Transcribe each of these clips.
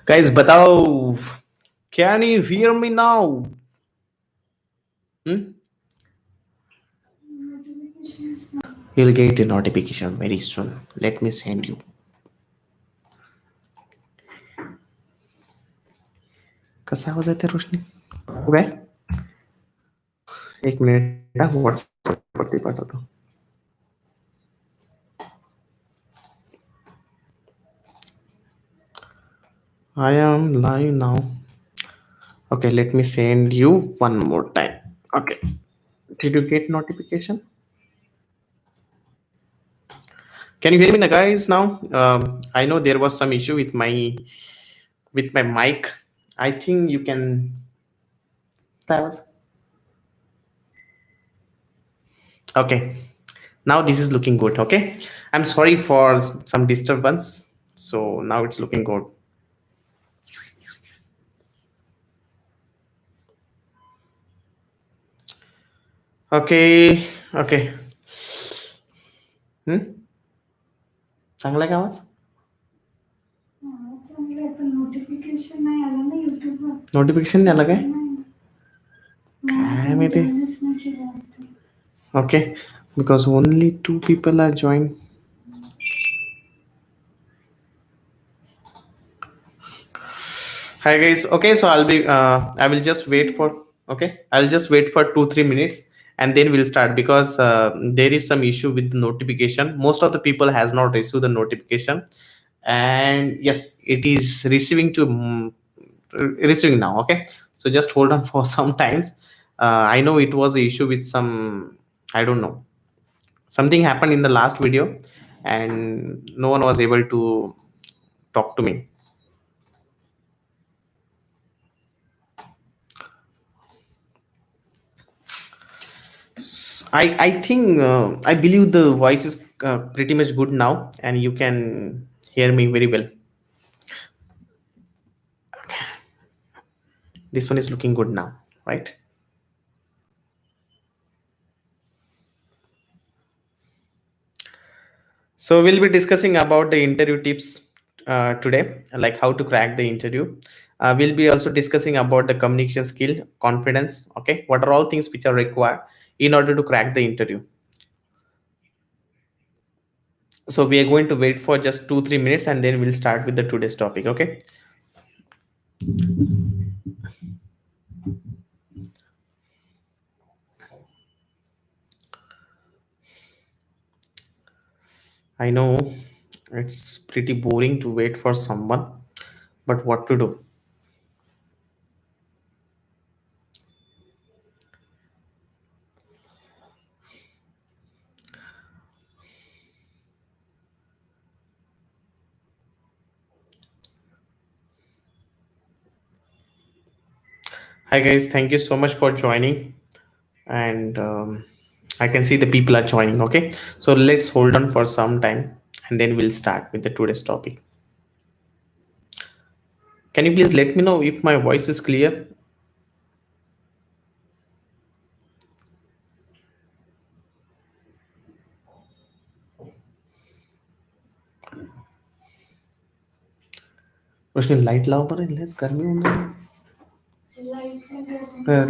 Guys, batao. Can you hear me now? Hmm? You'll get a notification very soon. Let me send you. कसा आवाज येते रोशनी हो काय एक मिनिट हा व्हॉट्सअप वरती पाठवतो I am live now. Okay, let me send you one more time. Okay, did you get notification? Can you hear me now, guys? Now, I know there was some issue with my mic. I think you can. That was okay. Now this is looking good. Okay, I'm sorry for some disturbance. So now it's looking good. Okay, okay. Hmm? चांगला आहे का आवाज notification नाही आलं काय काय माहिती okay because only 2 people are joined. Hi guys. Okay, so I will just wait for okay. I'll just wait for 2-3 minutes and then we'll start because there is some issue with the notification. Most of the people has not received the notification, and yes, it is receiving now. Okay, so just hold on for some times. I know it was an issue with some, I don't know, something happened in the last video, and no one was able to talk to me. I think I believe the voice is pretty much good now, and you can hear me very well. This one is looking good now, right? So we'll be discussing about the interview tips today, like how to crack the interview. We'll be also discussing about the communication skill, confidence. Okay, what are all things which are required in order to crack the interview? So we are going to wait for just 2-3 minutes and then we'll start with the today's topic. Okay. I know it's pretty boring to wait for someone, but what to do? Hi guys, thank you so much for joining, and I can see the people are joining. Okay, so let's hold on for some time, and then we'll start with the today's topic. Can you please let me know if my voice is clear? Roshni light लाओ पर less गर्मी होने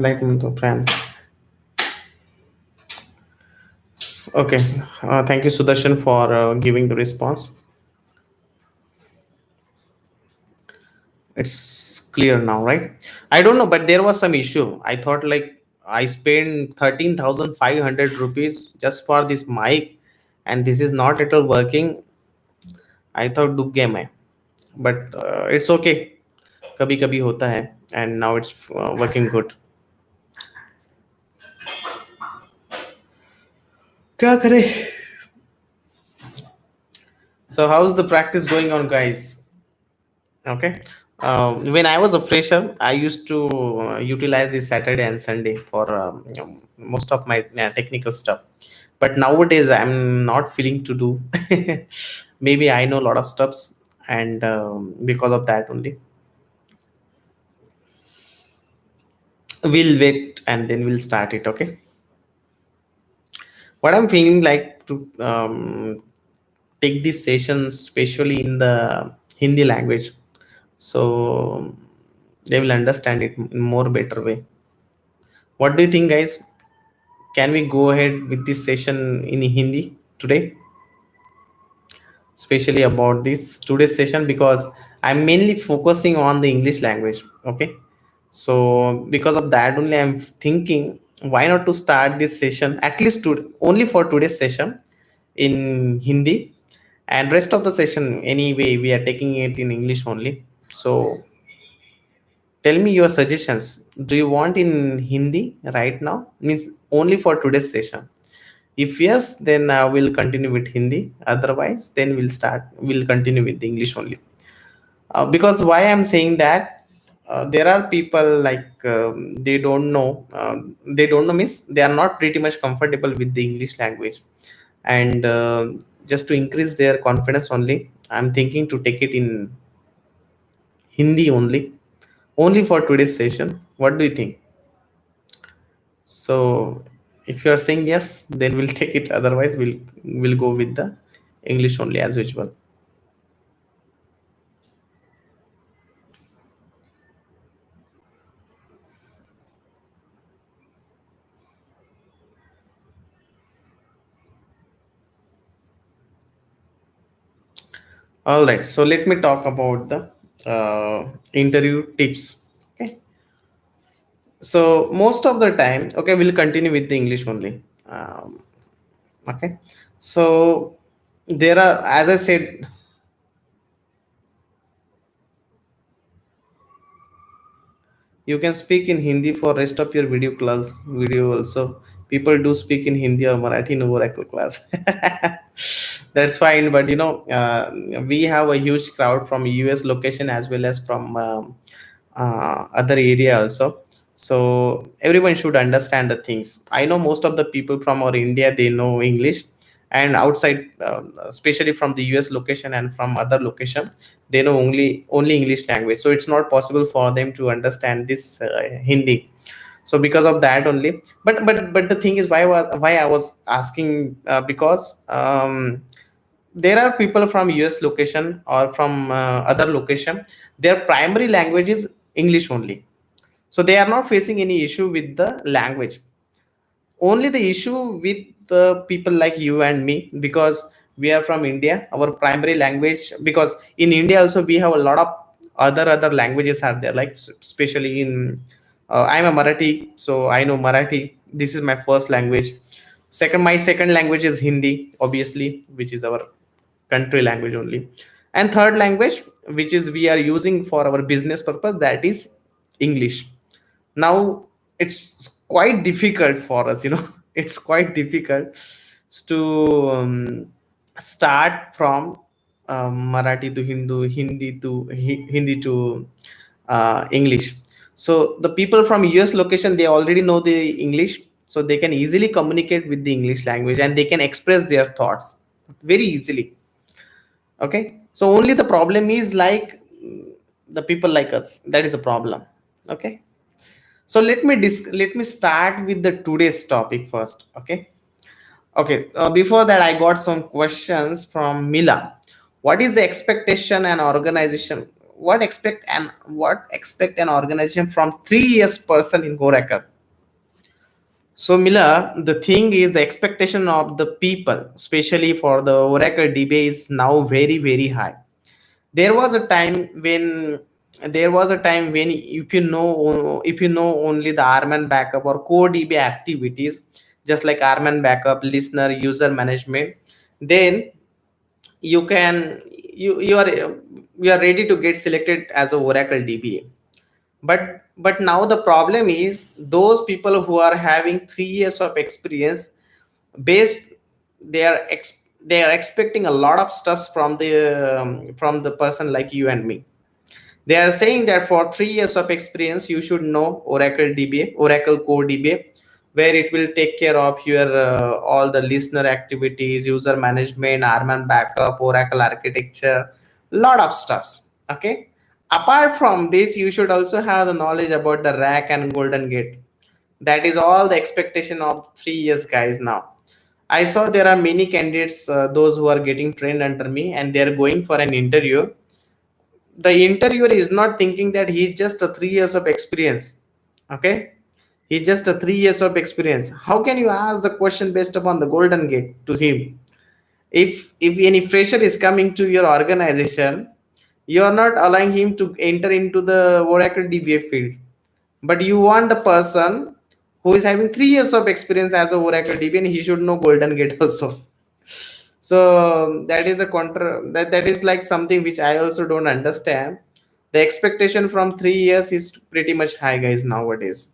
light में तो fan okay thank you Sudarshan for giving the response. It's clear now, right? I don't know, but there was some issue. I thought like I spent 13,500 rupees just for this mic, and this is not at all working. I thought डूब गया मैं, but it's okay. कभी कभी होता है, and now it's working good. क्या करे? So how's the practice going on, guys? Okay. When I was a fresher, I used to utilize this Saturday and Sunday for most of my technical stuff. But nowadays, I'm not feeling to do. Maybe I know a lot of stuffs, and because of that only, we'll wait and then we'll start it. Okay. What I'm feeling like to take these sessions, especially in the Hindi language. So they will understand it in more better way. What do you think, guys? Can we go ahead with this session in Hindi today, especially about this today's session? Because I'm mainly focusing on the English language. Okay, so because of that only, I'm thinking why not to start this session at least to only for today's session in Hindi, and rest of the session anyway we are taking it in English only. So tell me your suggestions. Do you want in Hindi right now, means only for today's session? If yes, then we'll continue with Hindi. Otherwise, then we'll continue with the English only. Because why I'm saying that, there are people like, they don't know means they are not pretty much comfortable with the English language. And just to increase their confidence only, I'm thinking to take it in Hindi only for today's session. What do you think? So if you are saying yes, then we'll take it. Otherwise, we'll go with the English only as usual. All right. So let me talk about the interview tips. Okay. So most of the time, okay, we'll continue with the English only. Okay. So there are, as I said, you can speak in Hindi for rest of your video class video also. People do speak in Hindi or Marathi in Oracle class. That's fine, but we have a huge crowd from US location as well as from other area also. So everyone should understand the things. I know most of the people from our India, they know English, and outside, especially from the US location and from other location, they know only English language. So it's not possible for them to understand this Hindi. So because of that only, but the thing is, why I was asking, because there are people from US location or from other location, their primary language is English only. So they are not facing any issue with the language. Only the issue with the people like you and me, because we are from India, our primary language, because in India also we have a lot of other languages are there, like especially in, I'm a Marathi, so I know Marathi. This is my first language. My second language is Hindi, obviously, which is our country language only. And third language, which is we are using for our business purpose, that is English. Now it's quite difficult for us, it's quite difficult to start from Marathi to Hindu, Hindi to English. So the people from US location, they already know the English, so they can easily communicate with the English language and they can express their thoughts very easily. Okay, so only the problem is like, the people like us, that is a problem. Okay, so let me start with the today's topic first. Okay. Okay. Before that, I got some questions from Mila. What is the expectation and organization? What expect an organization from 3 years person in Oracle? So Mila, the thing is, the expectation of the people, especially for the Oracle DBA, is now very very high. There was a time when if you know only the Arman backup or core DB activities, just like Arman backup, listener, user management, then you are ready to get selected as a Oracle DBA. But now the problem is, those people who are having 3 years of experience, based they are expecting a lot of stuffs from the person like you and me. They are saying that for 3 years of experience, you should know Oracle DBA, Oracle Core DBA, where it will take care of your all the listener activities, user management, Arman backup, Oracle architecture, lot of stuffs. Okay. Apart from this, you should also have the knowledge about the rack and golden gate. That is all the expectation of 3 years, guys. Now, I saw there are many candidates, those who are getting trained under me, and they are going for an interview. the interviewer is not thinking that he's just a 3 years of experience. Okay, he's just a 3 years of experience. How can you ask the question based upon the golden gate to him? If any fresher is coming to your organization, you are not allowing him to enter into the Oracle DBA field, but you want the person who is having 3 years of experience as a Oracle DBA, and he should know golden gate also. So that is a that is like something which I also don't understand. The expectation from 3 years is pretty much high, guys, nowadays.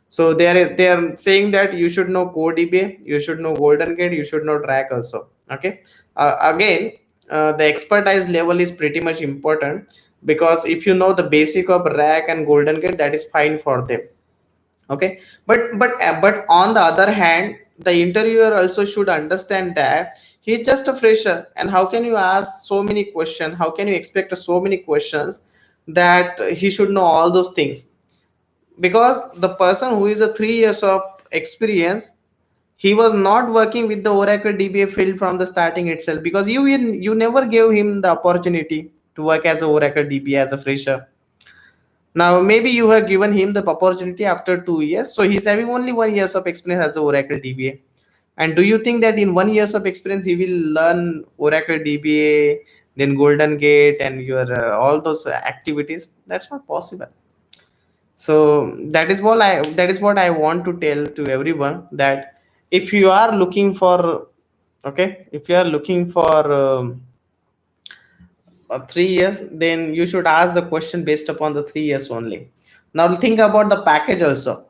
So they are saying that you should know core DBA, you should know golden gate, you should know track also. Okay, again, the expertise level is pretty much important, because if you know the basic of rack and golden gate, that is fine for them. Okay, but on the other hand, the interviewer also should understand that he's just a fresher, and how can you ask so many questions, how can you expect so many questions that he should know all those things? Because the person who is a 3 years of experience, he was not working with the Oracle DBA field from the starting itself, because you never gave him the opportunity to work as a Oracle DBA as a fresher. Now maybe you have given him the opportunity after 2 years, so he's having only 1 years of experience as a Oracle DBA. And do you think that in 1 years of experience he will learn Oracle DBA, then Golden Gate, and your all those activities? That's not possible. So that is what I want to tell to everyone, that if you are looking for, okay, if you are looking for 3 years, then you should ask the question based upon the 3 years only. Now think about the package also.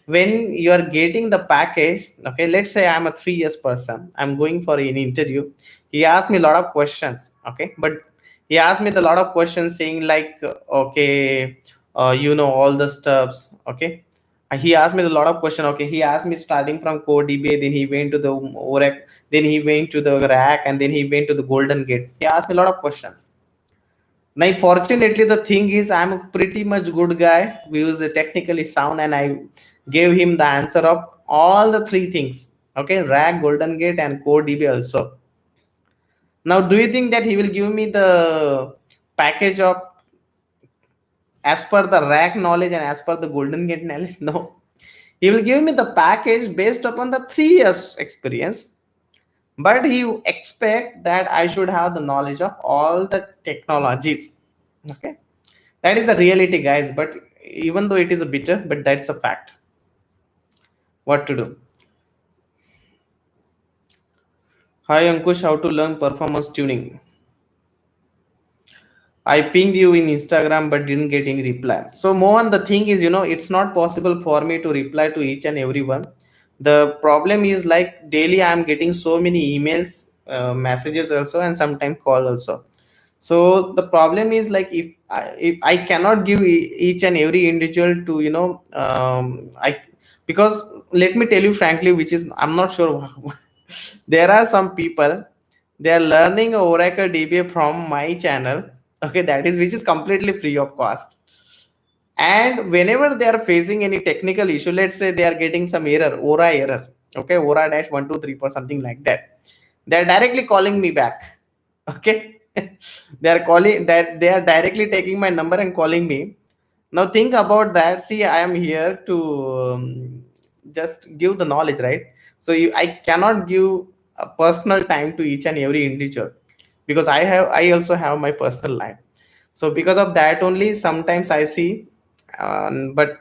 When you are getting the package, okay, let's say I'm a 3 years person, I'm going for an interview. He asked me a lot of questions, okay, but he asked me the lot of questions saying like, okay, you know all the stuffs, okay. He asked me a lot of question, okay. He asked me starting from core DBA, then he went to the Oracle, then he went to the rack, and then he went to the golden gate. He asked me a lot of questions. Now, fortunately, the thing is, I'm a pretty much good guy. We was technically sound, and I gave him the answer of all the three things. Okay, rack, golden gate, and core DB also. Now, do you think that he will give me the package of as per the rack knowledge and as per the golden gate knowledge? No, he will give me the package based upon the 3 years experience, but he expect that I should have the knowledge of all the technologies. Okay, that is the reality, guys. But even though it is a bitter, but that's a fact. What to do? Hi Ankush, how to learn performance tuning? I pinged you in Instagram but didn't get any reply. So Mohan, the thing is, it's not possible for me to reply to each and everyone. The problem is like daily I'm getting so many emails, messages also, and sometimes call also. So the problem is like if I cannot give each and every individual to I because let me tell you frankly, which is I'm not sure. There are some people, they are learning Oracle DBA from my channel, okay, that is which is completely free of cost. And whenever they are facing any technical issue, let's say they are getting some error, Ora error, okay, Ora dash 123 or something like that, they are directly calling me back. Okay, they are directly taking my number and calling me. Now think about that. See, I am here to just give the knowledge, right? So I cannot give a personal time to each and every individual, because I also have my personal life. So because of that only sometimes I see, but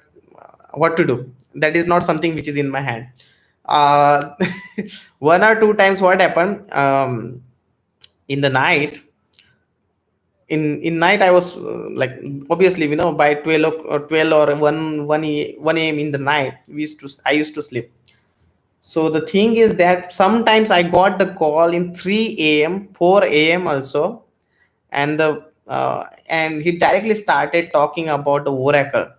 what to do, that is not something which is in my hand. uh, One or two times what happened, in the night, in night I was like, obviously, by 12 or 1 a.m. in the night, I used to sleep. So the thing is that sometimes I got the call in 3 a.m., 4 a.m. also, and he directly started talking about the Oracle.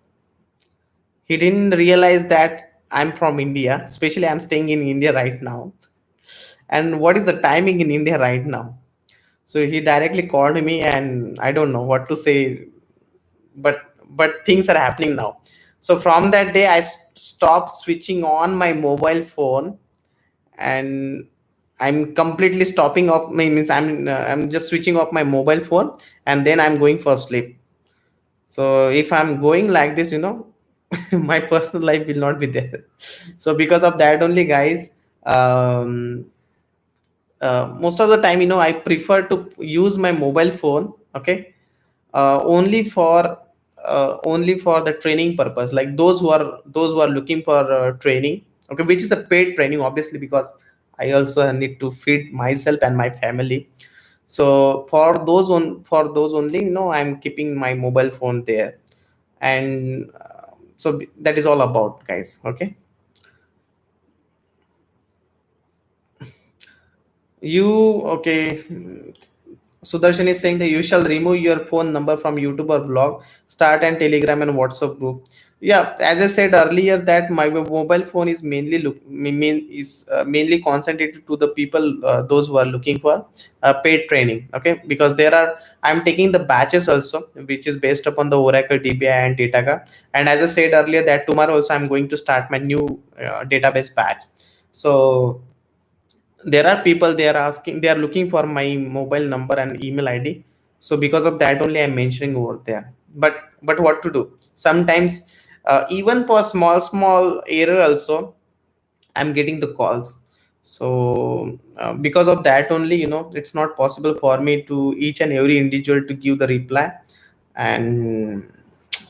He didn't realize that I'm from India, especially I'm staying in India right now, and what is the timing in India right now. So he directly called me, and I don't know what to say, but things are happening now. So from that day I stopped switching on my mobile phone, and I'm completely stopping off, means I'm just switching off my mobile phone, and then I'm going for sleep. So if I'm going like this, my personal life will not be there. So because of that only, guys, um most of the time, I prefer to use my mobile phone, okay, only for the training purpose, like those who are looking for training, okay, which is a paid training, obviously, because I also need to feed myself and my family. So for those only, I'm keeping my mobile phone there. And that is all about, guys. Okay. You Okay. Sudarshan is saying that you shall remove your phone number from YouTube or blog, start and Telegram and WhatsApp group. Yeah, as I said earlier, that my mobile phone is mainly concentrated to the people, those who are looking for paid training. Okay, because I'm taking the batches also, which is based upon the Oracle DBA and Dataga. And as I said earlier, that tomorrow also I'm going to start my new database batch. So there are people, they are looking for my mobile number and email ID. So because of that only I'm mentioning over there. But what to do, sometimes even for small error also, I'm getting the calls. So because of that only, it's not possible for me to each and every individual to give the reply. And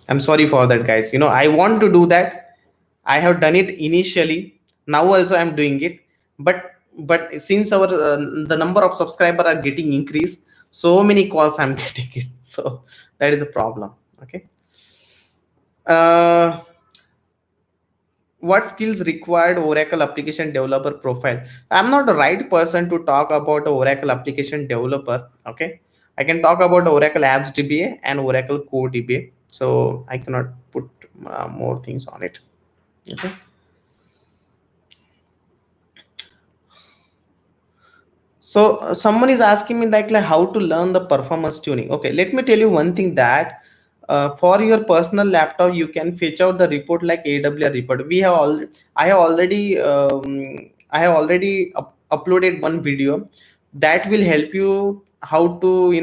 I'm sorry for that, guys. I want to do that. I have done it initially. Now also I'm doing it. But since our the number of subscriber are getting increased, so many calls I'm getting it. So that is a problem. Okay. Uh, what skills required Oracle application developer profile? I'm not the right person to talk about Oracle application developer. Okay, I can talk about Oracle apps DBA and Oracle core DBA. So I cannot put more things on it. Okay. So someone is asking me like how to learn the performance tuning. Okay, let me tell you one thing, that for your personal laptop you can fetch out the report like AWR report. I have already uploaded one video that will help you how to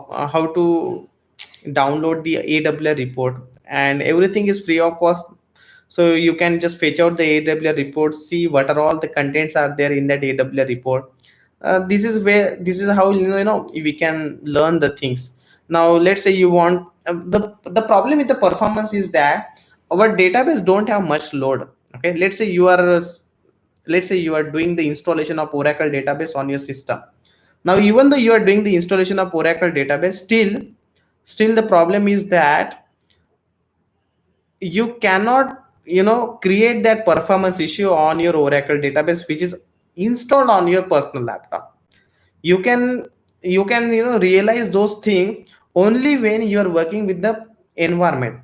how to download the AWR report, and everything is free of cost. So you can just fetch out the AWR report, see what are all the contents are there in that AWR report. This is how we can learn the things. Now let's say you want the problem with the performance is that our database don't have much load. Okay, let's say you are doing the installation of Oracle database on your system. Now even though you are doing the installation of Oracle database, still the problem is that you cannot create that performance issue on your Oracle database which is installed on your personal laptop. You can realize those things only when you are working with the environment.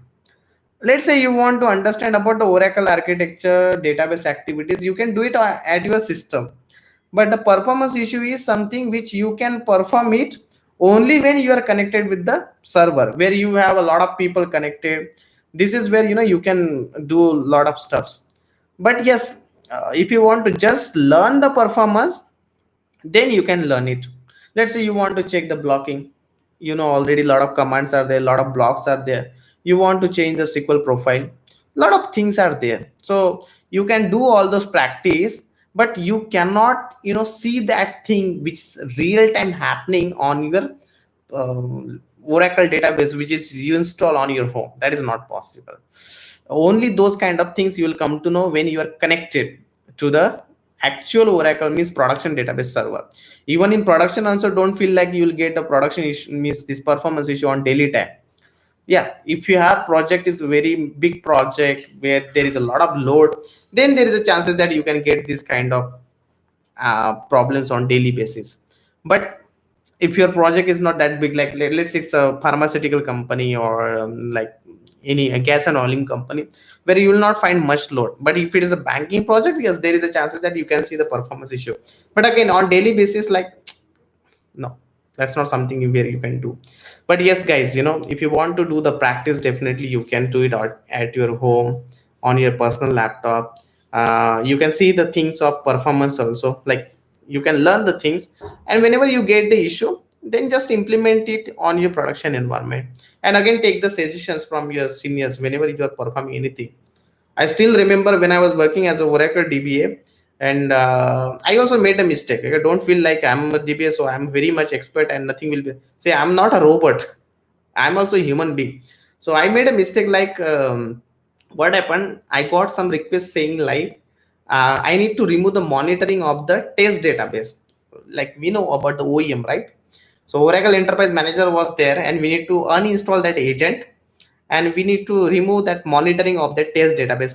Let's say you want to understand about the Oracle architecture, database activities, you can do it at your system. But the performance issue is something which you can perform it only when you are connected with the server where you have a lot of people connected. This is where you can do a lot of stuffs. But yes, if you want to just learn the performance, then you can learn it. Let's say you want to check the blocking, already a lot of commands are there, a lot of blocks are there. You want to change the SQL profile, a lot of things are there. So you can do all those practice, but you cannot see that thing which is real time happening on your Oracle database which is you install on your home. That is not possible. Only those kind of things you will come to know when you are connected to the actual Oracle, means production database server. Even in production also, don't feel like you will get a production issue, means this performance issue on daily time. Yeah, if you have project is very big project where there is a lot of load, then there is a chances that you can get this kind of problems on daily basis. But if your project is not that big, like let's say it's a pharmaceutical company or like any a gas and oiling company, where you will not find much load. But if it is a banking project, yes, there is a chances that you can see the performance issue. But again, on daily basis, like, no, that's not something where you can do. But yes, guys, if you want to do the practice, definitely you can do it at your home on your personal laptop. You can see the things of performance also, like You can learn the things, and whenever you get the issue, then just implement it on your production environment. And again, take the suggestions from your seniors whenever you are performing anything. I still remember when I was working as a Oracle DBA, and I also made a mistake. Like, I don't feel like I'm a DBA, so I'm very much expert and nothing will be. Say, I'm not a robot. I'm also a human being. So I made a mistake. Like, what happened? I got some request saying like, I need to remove the monitoring of the test database. Like we know about the OEM, right? So Oracle Enterprise Manager was there, and we need to uninstall that agent, and we need to remove that monitoring of the test database.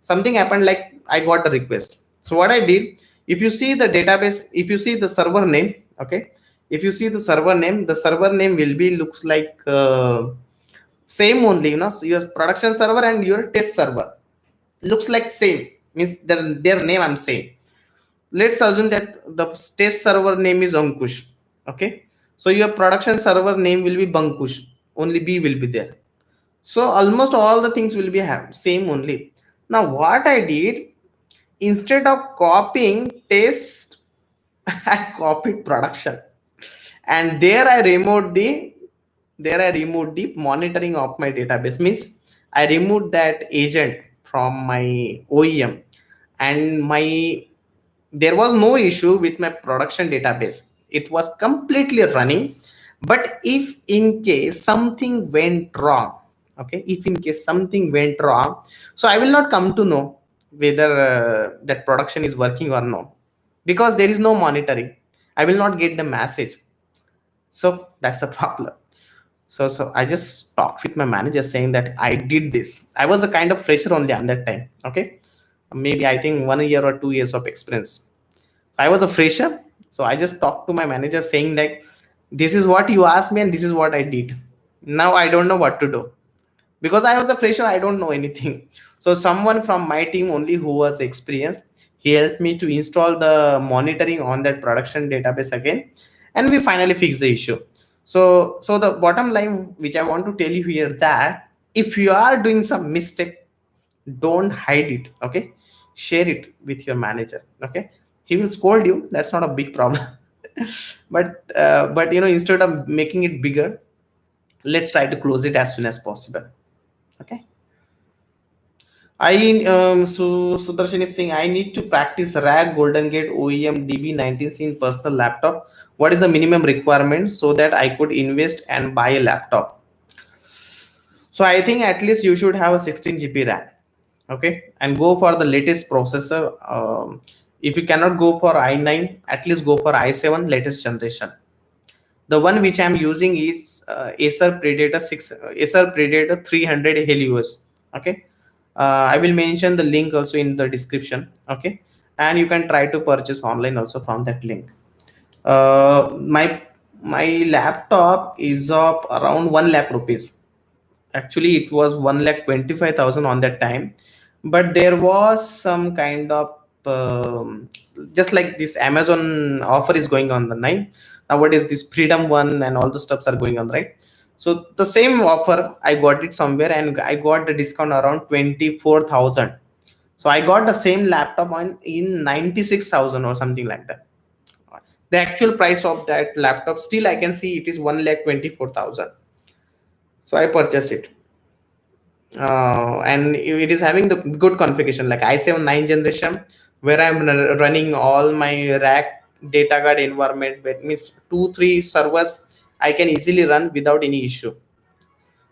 Something happened, like I got a request. So what I did, if you see the database, if you see the server name, okay, if you see the server name will be looks like same only, your production server and your test server looks like same, means their name I'm saying. Let's assume that the test server name is Ankush, okay, so your production server name will be Bankush, only B will be there. So almost all the things will be same only. Now what I did, instead of copying test, I copied production, and there I removed the monitoring of my database. Means I removed that agent from my OEM, and my there was no issue with my production database. It was completely running. But if in case something went wrong, okay, if in case something went wrong, so I will not come to know whether that production is working or not, because there is no monitoring. I will not get the message. So that's the problem. So I just talked with my manager saying that I did this. I was a kind of fresher only at that time, okay, maybe I think 1 year or 2 years of experience. I was a fresher. So I just talked to my manager saying that this is what you asked me and this is what I did. Now I don't know what to do, because I was a fresher. I don't know anything. So someone from my team only who was experienced, he helped me to install the monitoring on that production database again, and we finally fixed the issue. So the bottom line which I want to tell you here, that if you are doing some mistake, don't hide it, okay, share it with your manager, okay. He will scold you, that's not a big problem. But instead of making it bigger, let's try to close it as soon as possible, okay. So Sudarshan is saying, I need to practice RAG Golden Gate OEM DB19 in personal laptop. What is the minimum requirement so that I could invest and buy a laptop? So I think at least you should have a 16 GB RAM, okay, and go for the latest processor. If you cannot go for i9, at least go for i7 latest generation. The one which I'm using is Acer Predator 6, Acer Predator 300 Helios, okay. I will mention the link also in the description, okay, and you can try to purchase online also from that link. My laptop is of around 1 lakh rupees. Actually it was 1,25,000 on that time, but there was some kind of just like this Amazon offer is going on the night nowadays, this freedom one and all the stuffs are going on, right? So the same offer I got it somewhere, and I got the discount around 24,000. So I got the same laptop on in 96,000 or something like that. The actual price of that laptop still I can see it is 1,24,000. So I purchased it, and it is having the good configuration like i7 9 generation, where I'm running all my rack data guard environment, that means 2 3 servers I can easily run without any issue.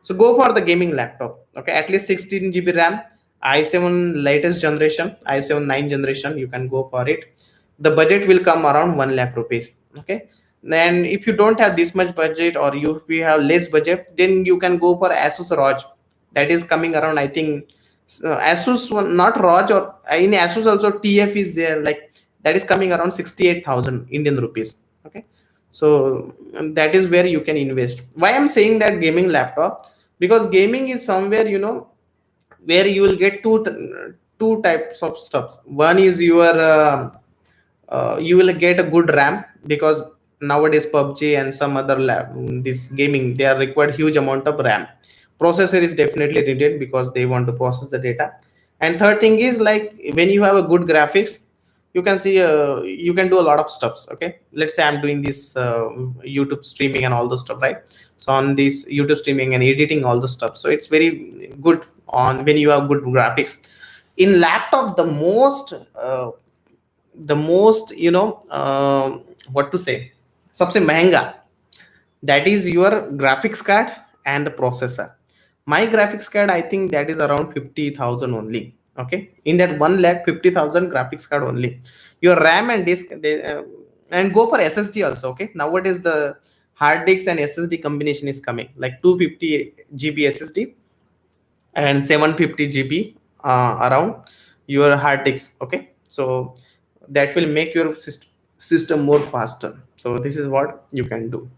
So go for the gaming laptop, okay, at least 16 GB RAM, i7 latest generation, i7 9 generation, you can go for it. The budget will come around 1 lakh rupees, okay. Then if you don't have this much budget, or if you have less budget, then you can go for Asus ROG. That is coming around, I think, Asus not ROG, or in Asus also TF is there, like that is coming around 68,000 Indian rupees, okay. So that is where you can invest. Why I'm saying that gaming laptop, because gaming is somewhere, where you will get two types of stuff. One is your you will get a good RAM, because nowadays PUBG and some other this gaming, they are required huge amount of RAM. Processor is definitely needed because they want to process the data. And third thing is, like when you have a good graphics, you can see you can do a lot of stuffs. Okay, let's say I'm doing this YouTube streaming and all those stuff, right? So on this YouTube streaming and editing all the stuff, so it's very good on when you have good graphics. In laptop, the most what to say, सबसे महंगा, that is your graphics card and the processor. My graphics card, I think that is around 50,000 only. Okay, in that 1 lakh 50,000 graphics card only. Your RAM and disk, and go for SSD also. Okay, nowadays the hard disks and SSD combination is coming like 250 GB SSD and 750 GB around your hard disk. Okay, so that will make your system more faster. So this is what you can do.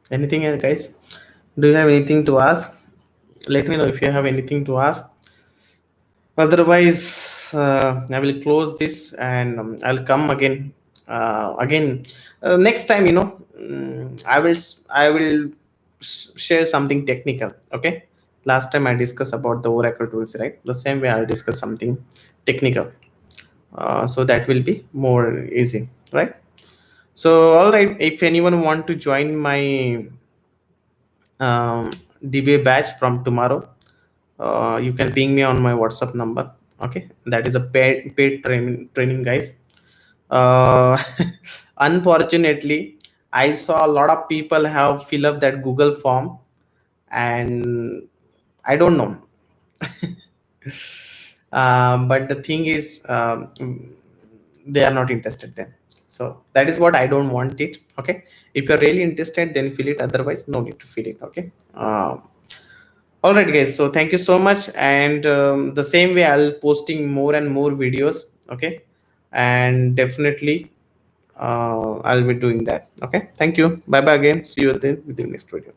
Anything else, guys? Do you have anything to ask? Let me know if you have anything to ask. Otherwise, I will close this and I'll come again. Next time, I will share something technical. Okay. Last time I discussed about the Oracle tools, right? The same way I'll discuss something technical. So that will be more easy, right? So, all right. If anyone want to join my DBA batch from tomorrow, you can ping me on my WhatsApp number. Okay, that is a paid training, guys. Uh, Unfortunately, I saw a lot of people have fill up that Google form, and I don't know. But the thing is, they are not interested then. So that is what I don't want it. Okay, if you're really interested, then fill it. Otherwise, no need to fill it. Okay. All right, guys. So thank you so much, and the same way I'll posting more and more videos. Okay, and definitely I'll be doing that. Okay. Thank you. Bye bye again. See you then with the next video.